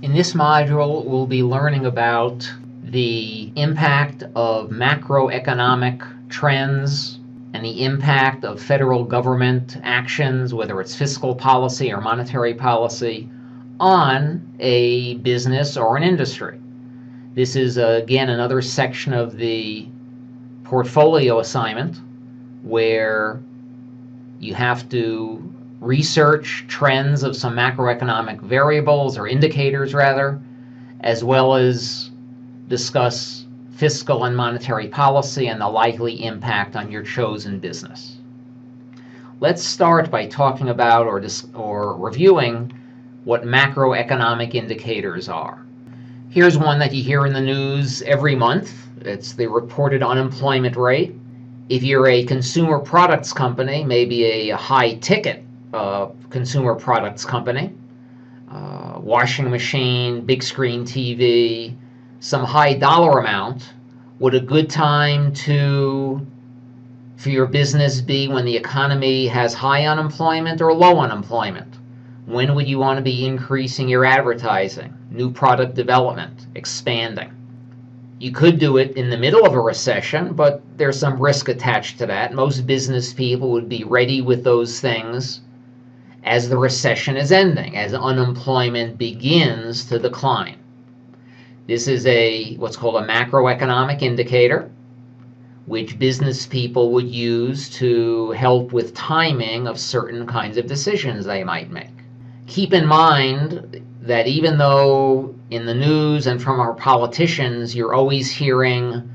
In this module, we'll be learning about the impact of macroeconomic trends and the impact of federal government actions, whether it's fiscal policy or monetary policy, on a business or an industry. This is, again, another section of the portfolio assignment where you have to research trends of some macroeconomic variables, or indicators rather, as well as discuss fiscal and monetary policy and the likely impact on your chosen business. Let's start by talking about or reviewing what macroeconomic indicators are. Here's one that you hear in the news every month. It's the reported unemployment rate. If you're a consumer products company, maybe a high-ticket consumer products company, washing machine, big screen TV, some high dollar amount, would a good time for your business be when the economy has high unemployment or low unemployment? When would you want to be increasing your advertising, new product development, expanding? You could do it in the middle of a recession, but there's some risk attached to that. Most business people would be ready with those things as the recession is ending, as unemployment begins to decline. This is what's called a macroeconomic indicator, which business people would use to help with timing of certain kinds of decisions they might make. Keep in mind that even though in the news and from our politicians you're always hearing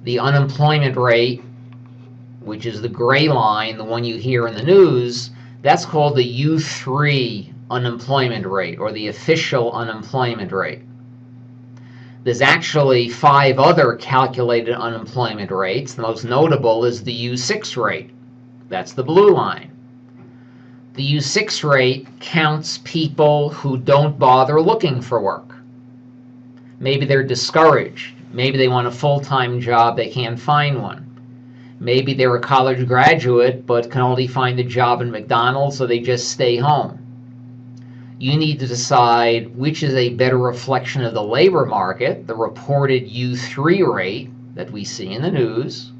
the unemployment rate, which is the gray line, the one you hear in the news, that's called the U3 unemployment rate, or the official unemployment rate. There's actually 5 other calculated unemployment rates. The most notable is the U6 rate. That's the blue line. The U6 rate counts people who don't bother looking for work. Maybe they're discouraged. Maybe they want a full-time job, they can't find one. Maybe they're a college graduate but can only find a job in McDonald's, so they just stay home. You need to decide which is a better reflection of the labor market, the reported U3 rate that we see in the news,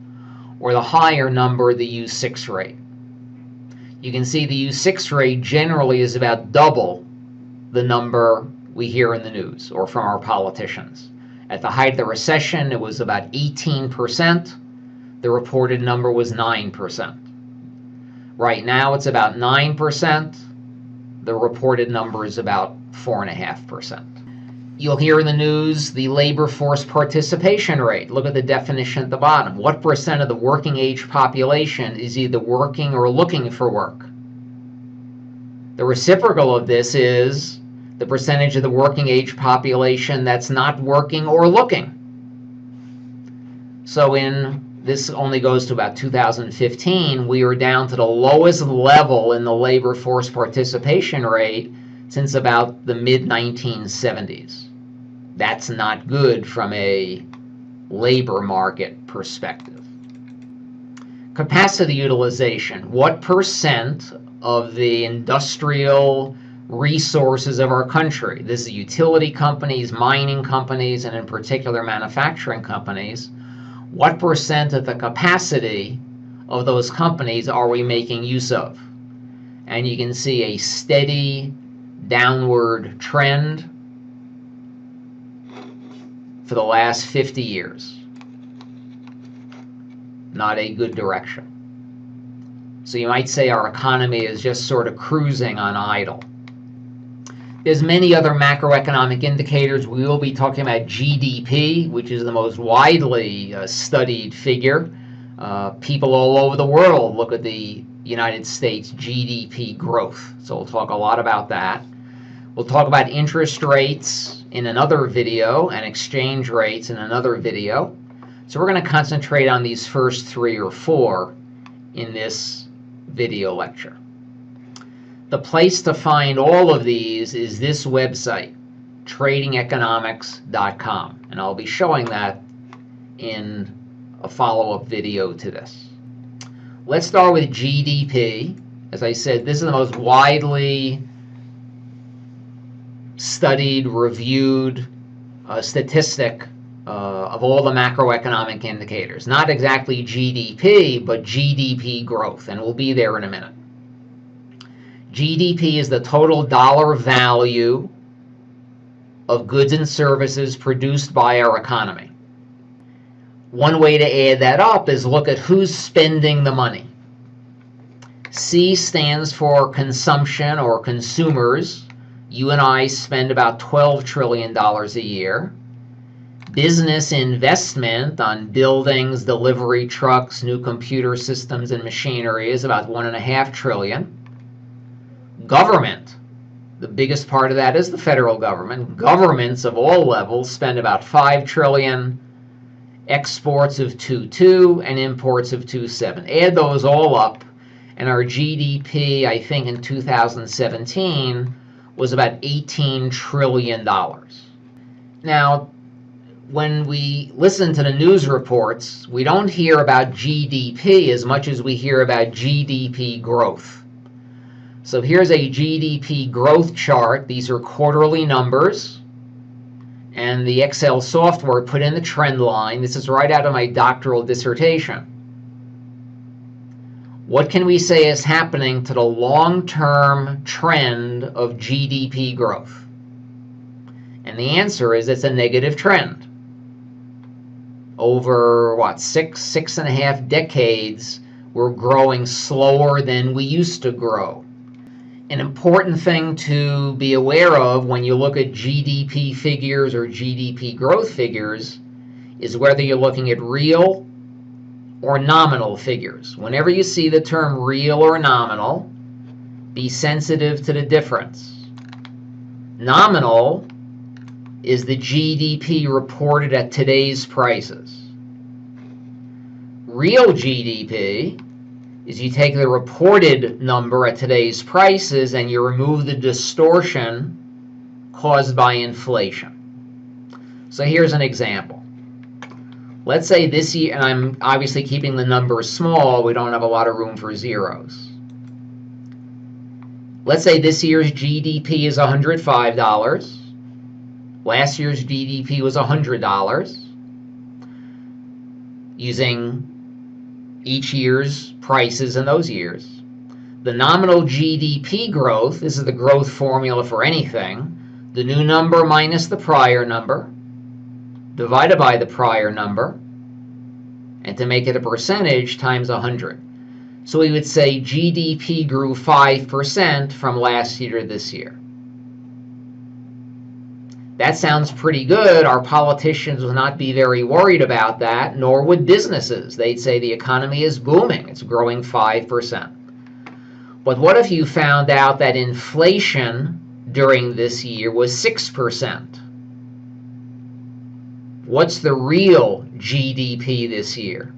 or the higher number, the U6 rate. You can see the U6 rate generally is about double the number we hear in the news or from our politicians. At the height of the recession, it was about 18%. The reported number was 9%. Right now, it's about 9%. The reported number is about 4.5%. You'll hear in the news the labor force participation rate. Look at the definition at the bottom. What percent of the working age population is either working or looking for work? The reciprocal of this is the percentage of the working age population that's not working or looking. So this only goes to about 2015, we are down to the lowest level in the labor force participation rate since about the mid-1970s. That's not good from a labor market perspective. Capacity utilization. What percent of the industrial resources of our country, this is utility companies, mining companies, and in particular manufacturing companies, what percent of the capacity of those companies are we making use of? And you can see a steady downward trend for the last 50 years. Not a good direction. So you might say our economy is just sort of cruising on idle. There's many other macroeconomic indicators. We will be talking about GDP, which is the most widely studied figure. People all over the world look at the United States GDP growth. So we'll talk a lot about that. We'll talk about interest rates in another video and exchange rates in another video. So we're going to concentrate on these first 3 or 4 in this video lecture. The place to find all of these is this website, tradingeconomics.com, and I'll be showing that in a follow-up video to this. Let's start with GDP. As I said, this is the most widely studied, reviewed statistic of all the macroeconomic indicators. Not exactly GDP, but GDP growth, and we'll be there in a minute. GDP is the total dollar value of goods and services produced by our economy. One way to add that up is look at who's spending the money. C stands for consumption or consumers. You and I spend about $12 trillion a year. Business investment on buildings, delivery trucks, new computer systems, and machinery is about $1.5 trillion. Government, the biggest part of that is the federal government. Governments of all levels spend about $5 trillion. Exports of 2.2 and imports of 2.7. Add those all up, and our GDP, I think in 2017, was about $18 trillion. Now, when we listen to the news reports, we don't hear about GDP as much as we hear about GDP growth. So here's a GDP growth chart. These are quarterly numbers. And the Excel software put in the trend line. This is right out of my doctoral dissertation. What can we say is happening to the long-term trend of GDP growth? And the answer is it's a negative trend. Over, six and a half decades, we're growing slower than we used to grow. An important thing to be aware of when you look at GDP figures or GDP growth figures is whether you're looking at real or nominal figures. Whenever you see the term real or nominal, be sensitive to the difference. Nominal is the GDP reported at today's prices. Real GDP is you take the reported number at today's prices and you remove the distortion caused by inflation. So here's an example. Let's say this year, and I'm obviously keeping the numbers small, we don't have a lot of room for zeros. Let's say this year's GDP is $105. Last year's GDP was $100. Using each year's prices in those years. The nominal GDP growth, this is the growth formula for anything, the new number minus the prior number, divided by the prior number, and to make it a percentage, times 100. So we would say GDP grew 5% from last year to this year. That sounds pretty good. Our politicians would not be very worried about that, nor would businesses. They'd say the economy is booming. It's growing 5%. But what if you found out that inflation during this year was 6%? What's the real GDP this year?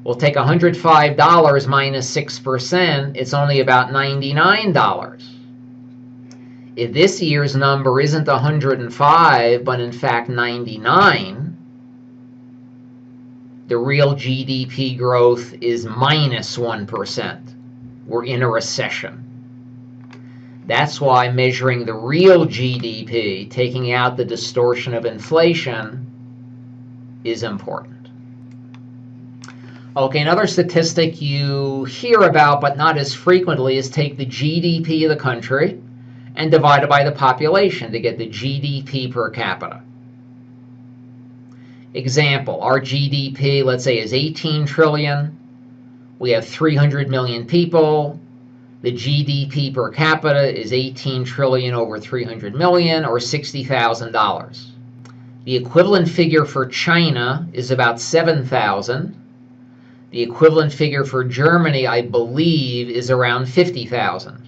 We'll take $105 minus 6%. It's only about $99. If this year's number isn't 105, but in fact 99, the real GDP growth is minus 1%. We're in a recession. That's why measuring the real GDP, taking out the distortion of inflation, is important. Okay, another statistic you hear about but not as frequently is take the GDP of the country and divide it by the population to get the GDP per capita. Example, our GDP, let's say, is 18 trillion. We have 300 million people. The GDP per capita is 18 trillion over 300 million, or $60,000. The equivalent figure for China is about 7,000. The equivalent figure for Germany, I believe, is around 50,000.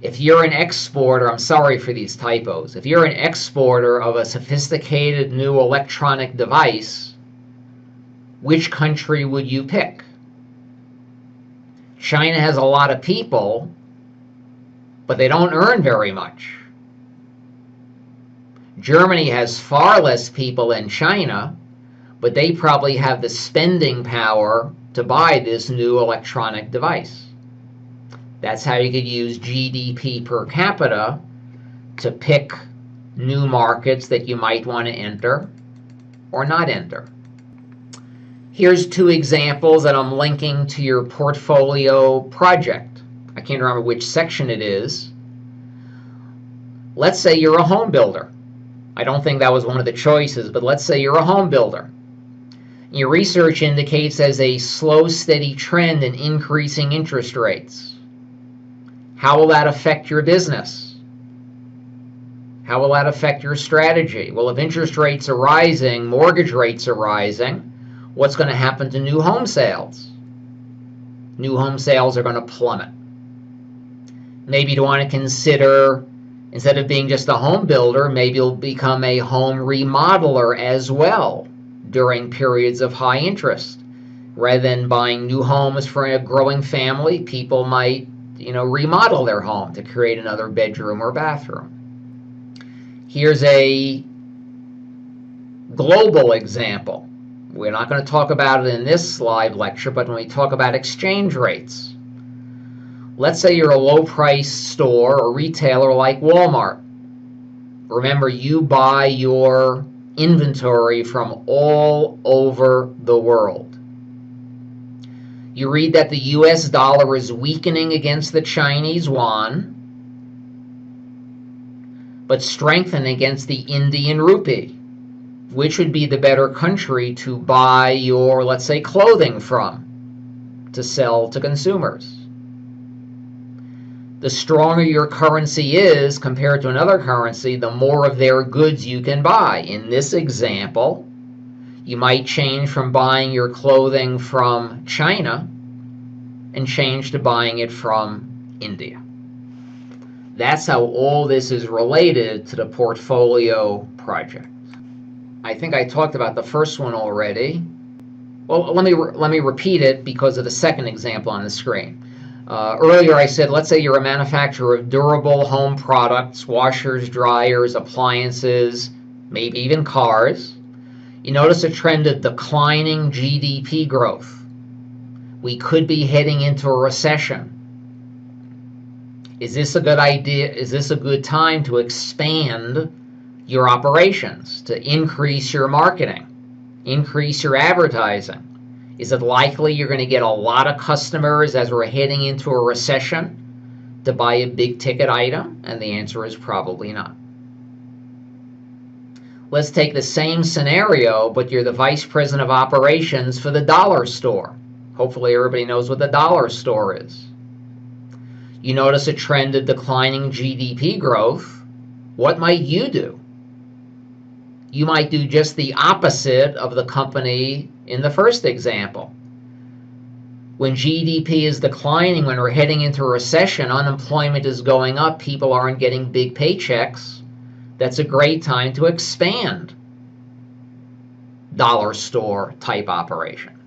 If you're an exporter, I'm sorry for these typos, if you're an exporter of a sophisticated new electronic device, which country would you pick? China has a lot of people, but they don't earn very much. Germany has far less people than China, but they probably have the spending power to buy this new electronic device. That's how you could use GDP per capita to pick new markets that you might want to enter or not enter. Here's two examples that I'm linking to your portfolio project. I can't remember which section it is. Let's say you're a home builder. I don't think that was one of the choices, but let's say you're a home builder. Your research indicates there's a slow, steady trend in increasing interest rates. How will that affect your business? How will that affect your strategy? Well, if interest rates are rising, mortgage rates are rising, what's going to happen to new home sales? New home sales are going to plummet. Maybe you want to consider, instead of being just a home builder, maybe you'll become a home remodeler as well during periods of high interest. Rather than buying new homes for a growing family, people might, remodel their home to create another bedroom or bathroom. Here's a global example. We're not going to talk about it in this live lecture, but when we talk about exchange rates, let's say you're a low-price store or retailer like Walmart. Remember, you buy your inventory from all over the world. You read that the US dollar is weakening against the Chinese yuan, but strengthening against the Indian rupee. Which would be the better country to buy your, let's say, clothing from, to sell to consumers? The stronger your currency is compared to another currency, the more of their goods you can buy. In this example, you might change from buying your clothing from China and change to buying it from India. That's how all this is related to the portfolio project. I think I talked about the first one already. Well, let me repeat it because of the second example on the screen. Earlier I said, let's say you're a manufacturer of durable home products, washers, dryers, appliances, maybe even cars. You notice a trend of declining GDP growth. We could be heading into a recession. Is this a good idea? Is this a good time to expand your operations, to increase your marketing, increase your advertising? Is it likely you're going to get a lot of customers as we're heading into a recession to buy a big ticket item? And the answer is probably not. Let's take the same scenario, but you're the vice president of operations for the dollar store. Hopefully everybody knows what the dollar store is. You notice a trend of declining GDP growth. What might you do? You might do just the opposite of the company in the first example. When GDP is declining, when we're heading into a recession, unemployment is going up, people aren't getting big paychecks, that's a great time to expand dollar store type operations.